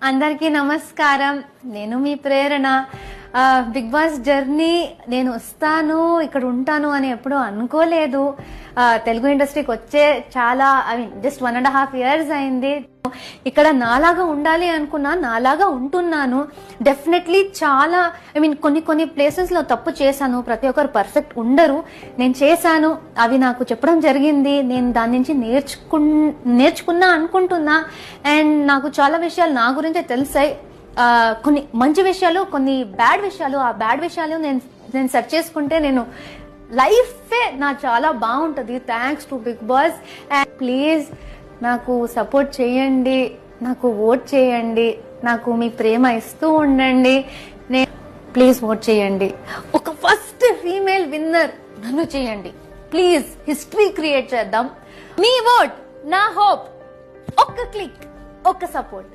అందరికీ నమస్కారం. నేను మీ ప్రేరణ. బిగ్ బాస్ జర్నీ నేను వస్తాను ఇక్కడ ఉంటాను అని ఎప్పుడూ అనుకోలేదు. తెలుగు ఇండస్ట్రీకి వచ్చే చాలా జస్ట్ 1.5 years అయింది. ఇక్కడ నాలాగా ఉండాలి అనుకున్నా, నాలాగా ఉంటున్నాను. డెఫినెట్లీ చాలా కొన్ని ప్లేసెస్ లో తప్పు చేశాను. ప్రతి ఒక్కరు పర్ఫెక్ట్ ఉండరు. నేను చేశాను, అవి నాకు చెప్పడం జరిగింది. నేను దాని నుంచి నేర్చుకున్నా అనుకుంటున్నా. అండ్ నాకు చాలా విషయాలు నా గురించే తెలిసాయి. కొన్ని మంచి విషయాలు, కొన్ని బ్యాడ్ విషయాలు. ఆ బ్యాడ్ విషయాలు నేను సెర్చ్ చేసుకుంటే నేను లైఫే నా చాలా బాగుంటుంది. Thanks to Bigg Boss. And please నాకు సపోర్ట్ చేయండి, నాకు ఓట్ చేయండి, నాకు మీ ప్రేమ ఇస్తూ ఉండండి. ప్లీజ్ ఓట్ చేయండి. ఒక ఫస్ట్ ఫీమేల్ విన్నర్ నన్ను చేయండి ప్లీజ్. హిస్టరీ క్రియేట్ చేద్దాం. మీ ఓట్ నా హోప్. ఒక్క క్లిక్, ఒక్క సపోర్ట్.